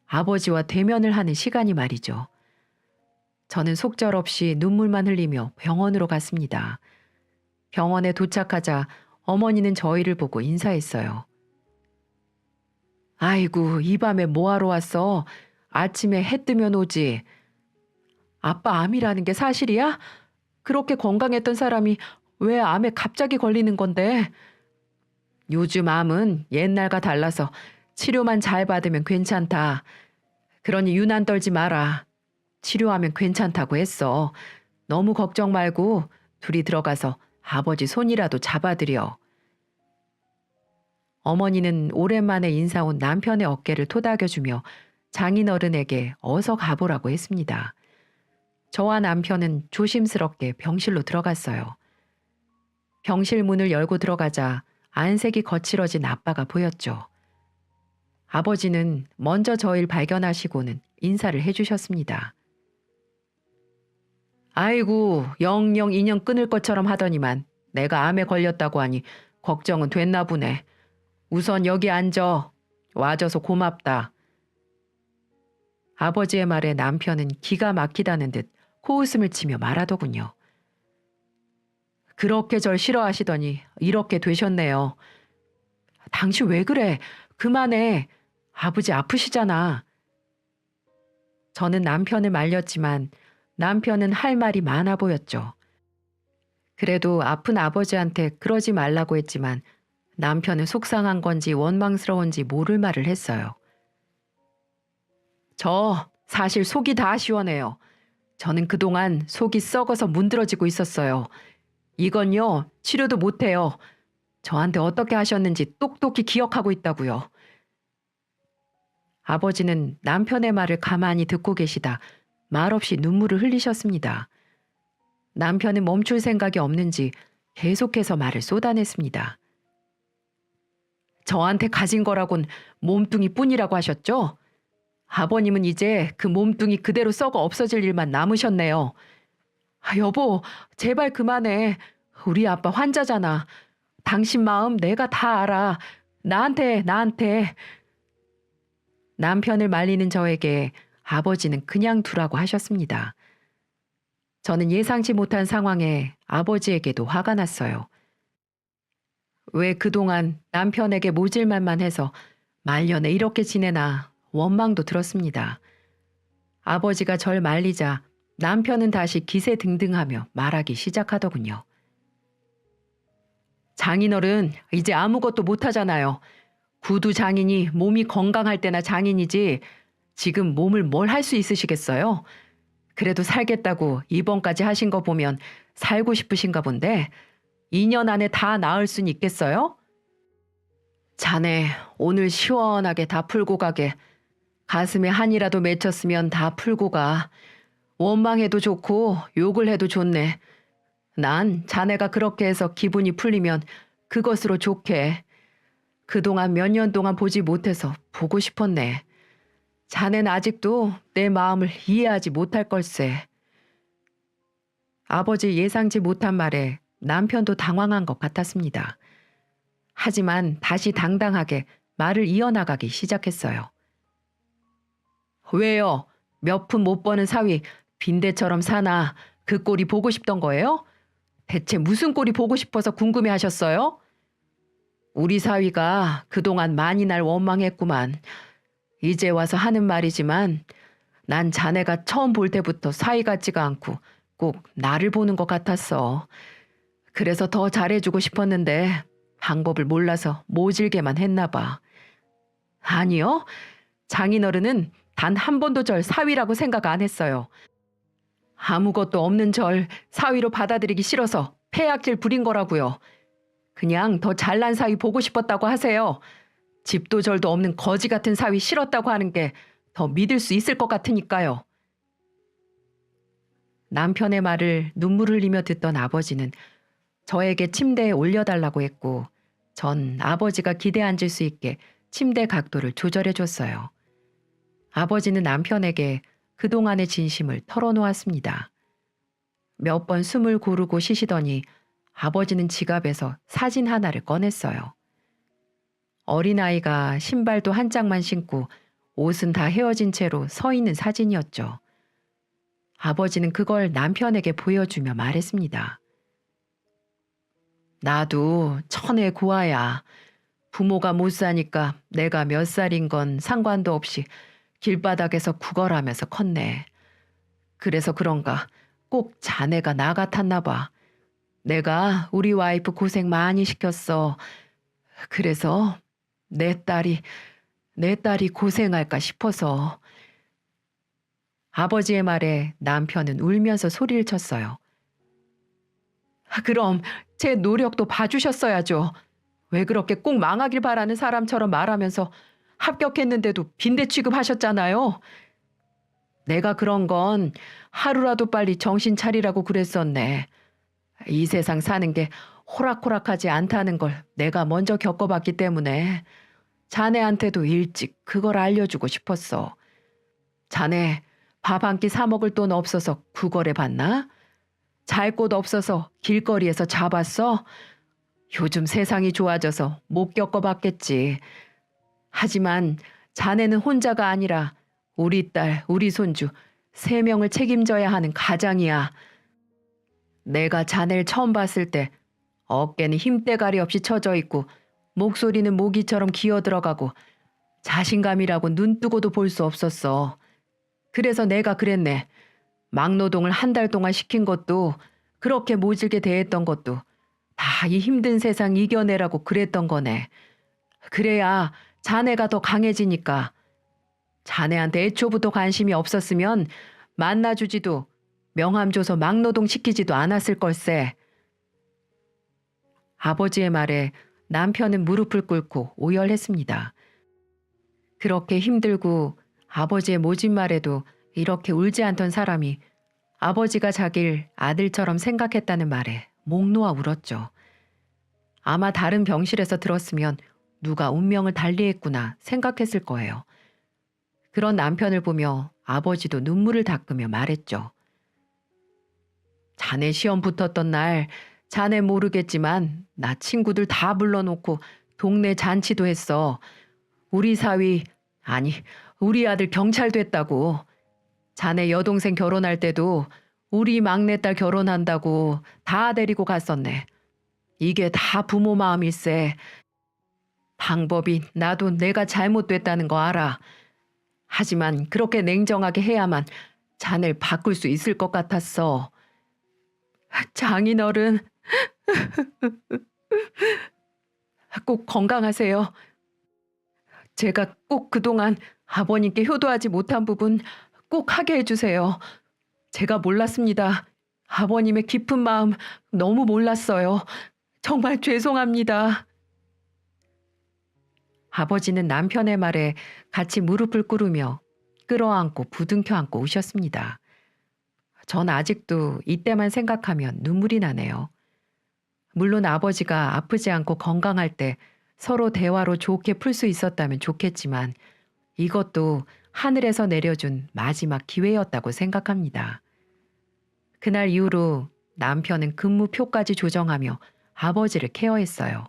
아버지와 대면을 하는 시간이 말이죠. 저는 속절없이 눈물만 흘리며 병원으로 갔습니다. 병원에 도착하자 어머니는 저희를 보고 인사했어요. 아이고, 이 밤에 뭐하러 왔어? 아침에 해 뜨면 오지. 아빠 암이라는 게 사실이야? 그렇게 건강했던 사람이 왜 암에 갑자기 걸리는 건데? 요즘 암은 옛날과 달라서 치료만 잘 받으면 괜찮다. 그러니 유난 떨지 마라. 치료하면 괜찮다고 했어. 너무 걱정 말고 둘이 들어가서 아버지 손이라도 잡아드려. 어머니는 오랜만에 인사 온 남편의 어깨를 토닥여주며 장인어른에게 어서 가보라고 했습니다. 저와 남편은 조심스럽게 병실로 들어갔어요. 병실 문을 열고 들어가자 안색이 거칠어진 아빠가 보였죠. 아버지는 먼저 저희를 발견하시고는 인사를 해주셨습니다. 아이고, 영영 인연 끊을 것처럼 하더니만 내가 암에 걸렸다고 하니 걱정은 됐나 보네. 우선 여기 앉아. 와줘서 고맙다. 아버지의 말에 남편은 기가 막히다는 듯 코웃음을 치며 말하더군요. 그렇게 절 싫어하시더니 이렇게 되셨네요. 당신 왜 그래? 그만해. 아버지 아프시잖아. 저는 남편을 말렸지만 남편은 할 말이 많아 보였죠. 그래도 아픈 아버지한테 그러지 말라고 했지만 남편은 속상한 건지 원망스러운지 모를 말을 했어요. 저 사실 속이 다 시원해요. 저는 그동안 속이 썩어서 문드러지고 있었어요. 이건요, 치료도 못해요. 저한테 어떻게 하셨는지 똑똑히 기억하고 있다고요. 아버지는 남편의 말을 가만히 듣고 계시다 말없이 눈물을 흘리셨습니다. 남편은 멈출 생각이 없는지 계속해서 말을 쏟아냈습니다. 저한테 가진 거라곤 몸뚱이 뿐이라고 하셨죠? 아버님은 이제 그 몸뚱이 그대로 썩어 없어질 일만 남으셨네요. 여보, 제발 그만해. 우리 아빠 환자잖아. 당신 마음 내가 다 알아. 나한테. 남편을 말리는 저에게 아버지는 그냥 두라고 하셨습니다. 저는 예상치 못한 상황에 아버지에게도 화가 났어요. 왜 그동안 남편에게 모질만만 해서 말년에 이렇게 지내나 원망도 들었습니다. 아버지가 절 말리자 남편은 다시 기세등등하며 말하기 시작하더군요. 장인어른 이제 아무것도 못하잖아요. 구두 장인이 몸이 건강할 때나 장인이지 지금 몸을 뭘 할 수 있으시겠어요? 그래도 살겠다고 입원까지 하신 거 보면 살고 싶으신가 본데 2년 안에 다 나을 순 있겠어요? 자네 오늘 시원하게 다 풀고 가게. 가슴에 한이라도 맺혔으면 다 풀고 가. 원망해도 좋고 욕을 해도 좋네. 난 자네가 그렇게 해서 기분이 풀리면 그것으로 좋게. 그동안 몇 년 동안 보지 못해서 보고 싶었네. 자네는 아직도 내 마음을 이해하지 못할 걸세. 아버지 예상치 못한 말에 남편도 당황한 것 같았습니다. 하지만 다시 당당하게 말을 이어나가기 시작했어요. 왜요? 몇 푼 못 버는 사위 빈대처럼 사나 그 꼴이 보고 싶던 거예요? 대체 무슨 꼴이 보고 싶어서 궁금해하셨어요? 우리 사위가 그동안 많이 날 원망했구만. 이제 와서 하는 말이지만 난 자네가 처음 볼 때부터 사위 같지가 않고 꼭 나를 보는 것 같았어. 그래서 더 잘해주고 싶었는데 방법을 몰라서 모질게만 했나 봐. 아니요. 장인어른은 단 한 번도 절 사위라고 생각 안 했어요. 아무것도 없는 절 사위로 받아들이기 싫어서 폐악질 부린 거라고요. 그냥 더 잘난 사위 보고 싶었다고 하세요. 집도 절도 없는 거지 같은 사위 싫었다고 하는 게 더 믿을 수 있을 것 같으니까요. 남편의 말을 눈물 흘리며 듣던 아버지는 저에게 침대에 올려달라고 했고 전 아버지가 기대 앉을 수 있게 침대 각도를 조절해 줬어요. 아버지는 남편에게 그동안의 진심을 털어놓았습니다. 몇 번 숨을 고르고 쉬시더니 아버지는 지갑에서 사진 하나를 꺼냈어요. 어린아이가 신발도 한 짝만 신고 옷은 다 헤어진 채로 서 있는 사진이었죠. 아버지는 그걸 남편에게 보여주며 말했습니다. 나도 천의 고아야. 부모가 못 사니까 내가 몇 살인 건 상관도 없이 길바닥에서 구걸하면서 컸네. 그래서 그런가 꼭 자네가 나 같았나 봐. 내가 우리 와이프 고생 많이 시켰어. 그래서 내 딸이 고생할까 싶어서. 아버지의 말에 남편은 울면서 소리를 쳤어요. 그럼 제 노력도 봐주셨어야죠. 왜 그렇게 꼭 망하길 바라는 사람처럼 말하면서 합격했는데도 빈대 취급하셨잖아요. 내가 그런 건 하루라도 빨리 정신 차리라고 그랬었네. 이 세상 사는 게 호락호락하지 않다는 걸 내가 먼저 겪어봤기 때문에 자네한테도 일찍 그걸 알려주고 싶었어. 자네 밥 한 끼 사 먹을 돈 없어서 구걸해 봤나? 잘 곳 없어서 길거리에서 잡았어? 요즘 세상이 좋아져서 못 겪어봤겠지. 하지만 자네는 혼자가 아니라 우리 딸, 우리 손주 3명을 책임져야 하는 가장이야. 내가 자네를 처음 봤을 때 어깨는 힘대가리 없이 처져 있고 목소리는 모기처럼 기어들어가고 자신감이라고 눈 뜨고도 볼 수 없었어. 그래서 내가 그랬네. 막노동을 1달 동안 시킨 것도 그렇게 모질게 대했던 것도 다 이 힘든 세상 이겨내라고 그랬던 거네. 그래야 자네가 더 강해지니까. 자네한테 애초부터 관심이 없었으면 만나주지도 명함 줘서 막노동 시키지도 않았을 걸세. 아버지의 말에 남편은 무릎을 꿇고 오열했습니다. 그렇게 힘들고 아버지의 모진 말에도 이렇게 울지 않던 사람이 아버지가 자길 아들처럼 생각했다는 말에 목 놓아 울었죠. 아마 다른 병실에서 들었으면 누가 운명을 달리했구나 생각했을 거예요. 그런 남편을 보며 아버지도 눈물을 닦으며 말했죠. 자네 시험 붙었던 날 자네 모르겠지만 나 친구들 다 불러놓고 동네 잔치도 했어. 우리 사위, 아니 우리 아들 경찰 됐다고. 자네 여동생 결혼할 때도 우리 막내딸 결혼한다고 다 데리고 갔었네. 이게 다 부모 마음일세. 방법이 나도 내가 잘못됐다는 거 알아. 하지만 그렇게 냉정하게 해야만 자네를 바꿀 수 있을 것 같았어. 장인어른, 꼭 건강하세요. 제가 꼭 그동안 아버님께 효도하지 못한 부분 꼭 하게 해주세요. 제가 몰랐습니다. 아버님의 깊은 마음 너무 몰랐어요. 정말 죄송합니다. 아버지는 남편의 말에 같이 무릎을 꿇으며 끌어안고 부둥켜 안고 우셨습니다. 전 아직도 이때만 생각하면 눈물이 나네요. 물론 아버지가 아프지 않고 건강할 때 서로 대화로 좋게 풀 수 있었다면 좋겠지만 이것도 하늘에서 내려준 마지막 기회였다고 생각합니다. 그날 이후로 남편은 근무표까지 조정하며 아버지를 케어했어요.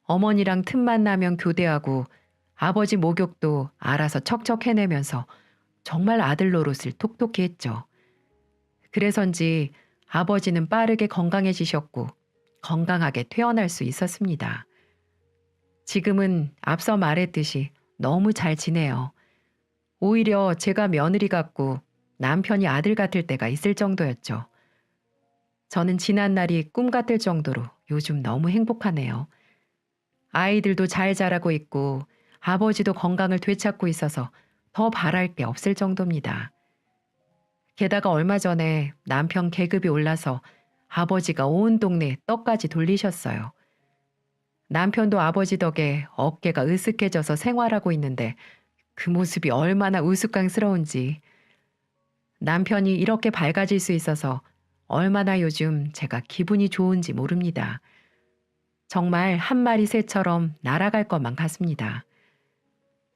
어머니랑 틈만 나면 교대하고 아버지 목욕도 알아서 척척 해내면서 정말 아들 노릇을 톡톡히 했죠. 그래서인지 아버지는 빠르게 건강해지셨고 건강하게 퇴원할 수 있었습니다. 지금은 앞서 말했듯이 너무 잘 지내요. 오히려 제가 며느리 같고 남편이 아들 같을 때가 있을 정도였죠. 저는 지난 날이 꿈 같을 정도로 요즘 너무 행복하네요. 아이들도 잘 자라고 있고 아버지도 건강을 되찾고 있어서 더 바랄 게 없을 정도입니다. 게다가 얼마 전에 남편 계급이 올라서 아버지가 온 동네 떡까지 돌리셨어요. 남편도 아버지 덕에 어깨가 으쓱해져서 생활하고 있는데 그 모습이 얼마나 우스꽝스러운지. 남편이 이렇게 밝아질 수 있어서 얼마나 요즘 제가 기분이 좋은지 모릅니다. 정말 한 마리 새처럼 날아갈 것만 같습니다.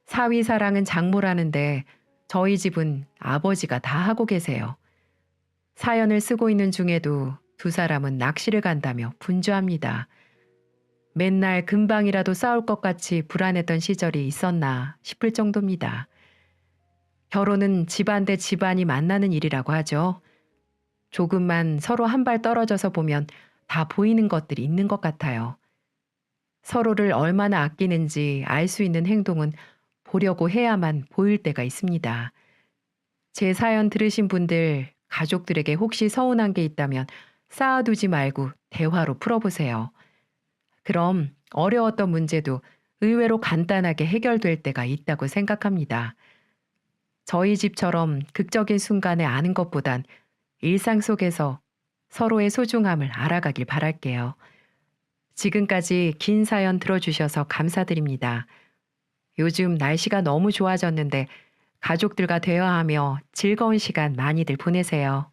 사위 사랑은 장모라는데 저희 집은 아버지가 다 하고 계세요. 사연을 쓰고 있는 중에도 2사람은 낚시를 간다며 분주합니다. 맨날 금방이라도 싸울 것 같이 불안했던 시절이 있었나 싶을 정도입니다. 결혼은 집안 대 집안이 만나는 일이라고 하죠. 조금만 서로 한 발 떨어져서 보면 다 보이는 것들이 있는 것 같아요. 서로를 얼마나 아끼는지 알 수 있는 행동은 보려고 해야만 보일 때가 있습니다. 제 사연 들으신 분들, 가족들에게 혹시 서운한 게 있다면 쌓아두지 말고 대화로 풀어보세요. 그럼 어려웠던 문제도 의외로 간단하게 해결될 때가 있다고 생각합니다. 저희 집처럼 극적인 순간에 아는 것보단 일상 속에서 서로의 소중함을 알아가길 바랄게요. 지금까지 긴 사연 들어주셔서 감사드립니다. 요즘 날씨가 너무 좋아졌는데 가족들과 대화하며 즐거운 시간 많이들 보내세요.